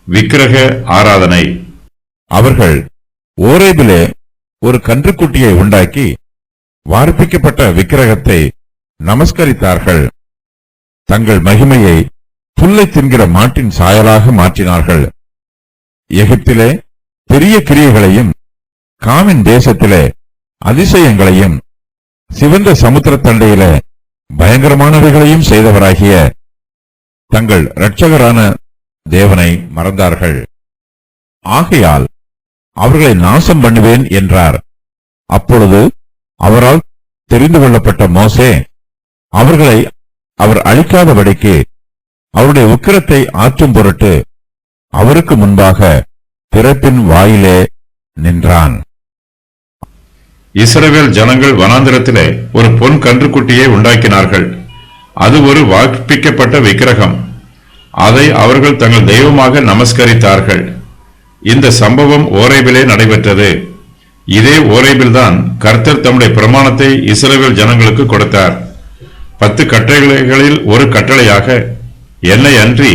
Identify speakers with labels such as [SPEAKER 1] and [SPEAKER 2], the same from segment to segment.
[SPEAKER 1] விக்கிரக ஆராதனை.
[SPEAKER 2] அவர்கள் ஓரேபிலே ஒரு கன்றுக்குட்டியை உண்டாக்கி வார்ப்பிக்கப்பட்ட விக்கிரகத்தை நமஸ்கரித்தார்கள். தங்கள் மகிமையை புல்லை தின்கிற மாட்டின் சாயலாக மாற்றினார்கள். எகிப்திலே பெரிய கிரியைகளையும் காமின் தேசத்திலே அதிசயங்களையும் சிவந்த சமுத்திர தண்டையிலே பயங்கரமானவைகளையும் செய்தவராகிய தங்கள் இரட்சகரான தேவனை மறந்தார்கள். ஆகையால் அவர்களை நாசம் பண்ணுவேன் என்றார். அப்பொழுது அவரால் தெரிந்து கொள்ளப்பட்ட மோசே அவர்களை அவர் அழிக்காதபடிக்கு அவருடைய உக்கிரத்தை ஆற்றும் பொருட்டு அவருக்கு முன்பாக திறப்பின் வாயிலே நின்றான்.
[SPEAKER 1] இஸ்ரவேல் ஜனங்கள் வனாந்திரத்திலே ஒரு பொன் கன்றுக்குட்டியை உண்டாக்கினார்கள். அது ஒரு வார்ப்பிக்கப்பட்ட விக்கிரகம். அதை அவர்கள் தங்கள் தெய்வமாக நமஸ்கரித்தார்கள். இந்த சம்பவம் ஓரேபிலே நடைபெற்றது. இதே ஓரேபில்தான் கர்த்தர் தம்முடைய பிரமாணத்தை இஸ்ரவேல் ஜனங்களுக்கு கொடுத்தார். 10 கட்டளைகளில் ஒரு கட்டளையாக, என்னை அன்றி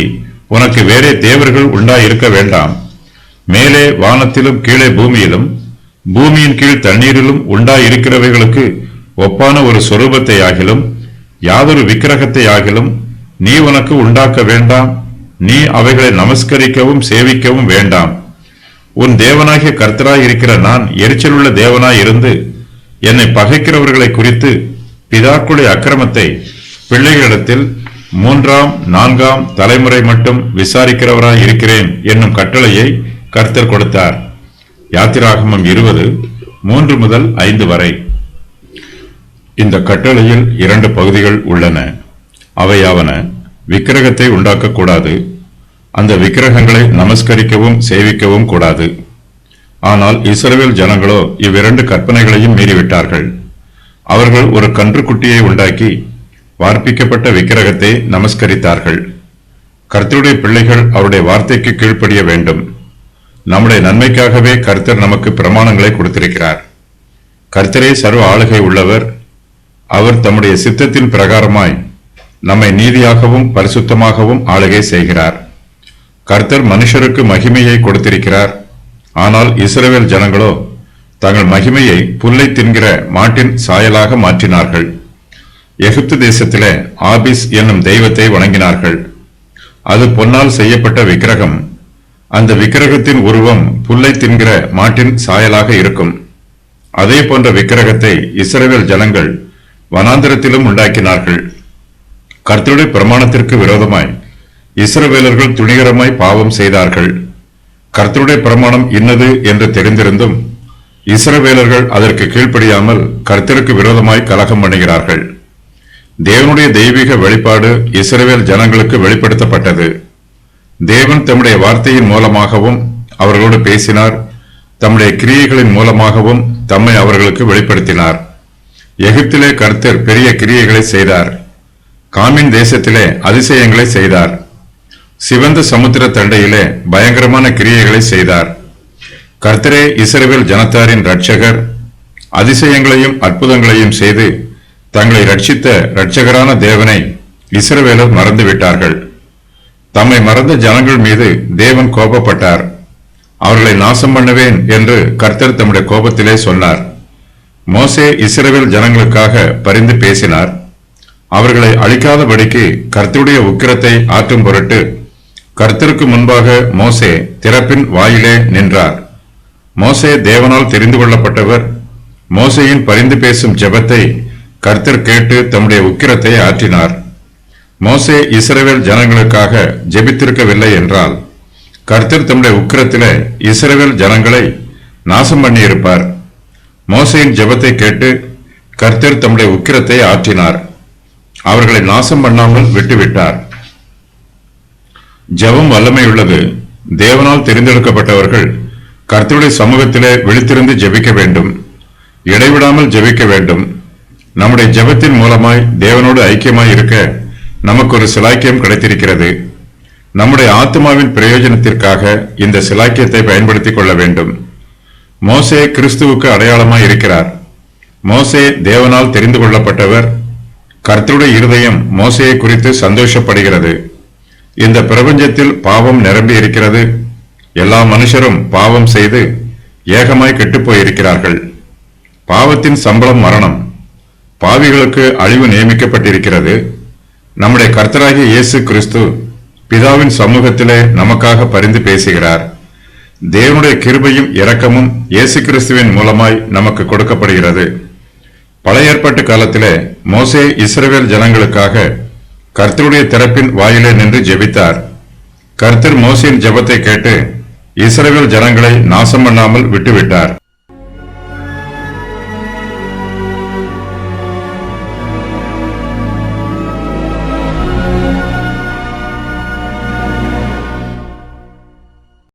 [SPEAKER 1] உனக்கு வேறே தேவர்கள் உண்டாயிருக்க வேண்டாம். மேலே வானத்திலும் கீழே பூமியிலும் பூமியின் கீழ் தண்ணீரிலும் உண்டாயிருக்கிறவைகளுக்கு ஒப்பான ஒரு சொரூபத்தை ஆகிலும் யாதொரு விக்கிரகத்தை ஆகிலும் நீ உனக்கு உண்டாக்க வேண்டாம். நீ அவைகளை நமஸ்கரிக்கவும் சேவிக்கவும் வேண்டாம். உன் தேவனாகிய கர்த்தராய் இருக்கிற நான் எரிச்சலுள்ள தேவனாய் இருந்து என்னை பகைக்கிறவர்களை குறித்து பிதாக்களுடைய அக்கிரமத்தை பிள்ளைகளிடத்தில் 3ஆம் 4ஆம் தலைமுறை மட்டும் விசாரிக்கிறவராய் இருக்கிறேன் என்னும் கட்டளையை கர்த்தர் கொடுத்தார். யாத்திராகமம் 20:3 முதல் 5 வரை. இந்த கட்டளையில் 2 பகுதிகள் உள்ளன. அவையாவன, விக்கிரகத்தை உண்டாக்கக்கூடாது, அந்த விக்கிரகங்களை நமஸ்கரிக்கவும் சேவிக்கவும் கூடாது. ஆனால் இஸ்ரவேல் ஜனங்களோ இவ்விரண்டு கற்பனைகளையும் மீறிவிட்டார்கள். அவர்கள் ஒரு கன்றுக்குட்டியை உண்டாக்கி வார்ப்பிக்கப்பட்ட விக்கிரகத்தை நமஸ்கரித்தார்கள். கர்த்தருடைய பிள்ளைகள் அவருடைய வார்த்தைக்கு கீழ்ப்படிய வேண்டும். நம்முடைய நன்மைக்காகவே கர்த்தர் நமக்கு பிரமாணங்களை கொடுத்திருக்கிறார். கர்த்தரே சர்வ ஆளுகை உள்ளவர். அவர் தம்முடைய சித்தத்தின் பிரகாரமாய் நம்மை நீதியாகவும் பரிசுத்தமாகவும் ஆளுகை செய்கிறார். கர்த்தர் மனுஷருக்கு மகிமையை கொடுத்திருக்கிறார். ஆனால் இஸ்ரவேல் ஜனங்களோ தங்கள் மகிமையை புல்லை தின்கிற மாட்டின் சாயலாக மாற்றினார்கள். எகிப்து தேசத்திலே ஆபிஸ் என்னும் தெய்வத்தை வணங்கினார்கள். அது பொன்னால் செய்யப்பட்ட விக்கிரகம். அந்த விக்கிரகத்தின் உருவம் புல்லை தின்கிற மாட்டின் சாயலாக இருக்கும். அதே போன்ற விக்கிரகத்தை இஸ்ரவேல் ஜனங்கள் வனாந்திரத்திலும் உண்டாக்கினார்கள். கர்த்தருடைய பிரமாணத்திற்கு விரோதமாய் இஸ்ரவேலர்கள் துணிகரமாய் பாவம் செய்தார்கள். கர்த்தருடைய பிரமாணம் இன்னது என்று தெரிந்திருந்தும் இஸ்ரவேலர்கள் அதற்கு கீழ்ப்படியாமல் கர்த்தருக்கு விரோதமாய் கலகம் பண்ணுகிறார்கள். தேவனுடைய தெய்வீக வெளிப்பாடு இஸ்ரவேல் ஜனங்களுக்கு வெளிப்படுத்தப்பட்டது. தேவன் தம்முடைய வார்த்தையின் மூலமாகவும் அவர்களோடு பேசினார். தம்முடைய கிரியைகளின் மூலமாகவும் தம்மை அவர்களுக்கு வெளிப்படுத்தினார். எகிப்திலே கர்த்தர் பெரிய கிரியைகளை செய்தார். காமின் தேசத்திலே அதிசயங்களை செய்தார். சிவந்த சமுத்திர தண்டையிலே பயங்கரமான கிரியைகளை செய்தார். கர்த்தரே இஸ்ரவேல் ஜனத்தாரின் இரட்சகர். அதிசயங்களையும் அற்புதங்களையும் செய்து தங்களை ரட்சித்த இரட்சகரான தேவனை இஸ்ரவேலர் மறந்துவிட்டார்கள். தம்மை மறந்த ஜனங்கள் மீது தேவன் கோபப்பட்டார். அவர்களை நாசம் பண்ணுவேன் என்று கர்த்தர் தம்முடைய கோபத்திலே சொன்னார். மோசே இஸ்ரவேல் ஜனங்களுக்காக பரிந்து பேசினார். அவர்களை அழிக்காதபடிக்கு கர்த்தருடைய உக்கிரத்தை ஆற்றும் பொருட்டு கர்த்தருக்கு முன்பாக மோசே திறப்பின் வாயிலே நின்றார். மோசே தேவனால் தெரிந்து கொள்ளப்பட்டவர். மோசேயின் பரிந்து பேசும் ஜெபத்தை கர்த்தர் கேட்டு தம்முடைய உக்கிரத்தை ஆற்றினார். மோசே இஸ்ரவேல் ஜனங்களுக்காக ஜெபித்திருக்கவில்லை என்றால் கர்த்தர் தம்முடைய உக்கிரத்திலே இஸ்ரவேல் ஜனங்களை நாசம் பண்ணியிருப்பார். மோசேயின் ஜெபத்தை கேட்டு கர்த்தர் தம்முடைய உக்கிரத்தை ஆற்றினார். அவர்களை நாசம் பண்ணாமல் விட்டுவிட்டார். ஜெபம் வல்லமையுள்ளது. தேவனால் தெரிந்தெடுக்கப்பட்டவர்கள் கர்த்தருடைய சமூகத்திலே விழித்திருந்து ஜெபிக்க வேண்டும். இடைவிடாமல் ஜெபிக்க வேண்டும். நம்முடைய ஜெபத்தின் மூலமாய் தேவனோடு ஐக்கியமாய் இருக்க நமக்கு ஒரு சிலாக்கியம் கிடைத்திருக்கிறது. நம்முடைய ஆத்மாவின் பிரயோஜனத்திற்காக இந்த சிலாக்கியத்தை பயன்படுத்திக் கொள்ள வேண்டும். மோசே கிறிஸ்துவுக்கு அடையாளமாய் இருக்கிறார். மோசே தேவனால் தெரிந்து கொள்ளப்பட்டவர். கர்த்தருடைய இருதயம் மோசேயை குறித்து சந்தோஷப்படுகிறது. இந்த பிரபஞ்சத்தில் பாவம் நிரம்பி இருக்கிறது. எல்லா மனுஷரும் பாவம் செய்து ஏகமாய் கெட்டுப் போயிருக்கிறார்கள். பாவத்தின் சம்பளம் மரணம். பாவிகளுக்கு அழிவு நியமிக்கப்பட்டிருக்கிறது. நம்முடைய கர்த்தராகிய இயேசு கிறிஸ்து பிதாவின் சமூகத்திலே நமக்காக பரிந்து பேசுகிறார். தேவனுடைய கிருபையும் இரக்கமும் இயேசு கிறிஸ்துவின் மூலமாய் நமக்கு கொடுக்கப்படுகிறது. பழைய ஏற்பாட்டு காலத்திலே மோசே இஸ்ரவேல் ஜனங்களுக்காக கர்த்தருடைய திறப்பின் வாயிலே நின்று ஜெபித்தார். கர்த்தர் மோசேயின் ஜெபத்தை கேட்டு இஸ்ரவேல் ஜனங்களை நாசம் பண்ணாமல் விட்டுவிட்டார்.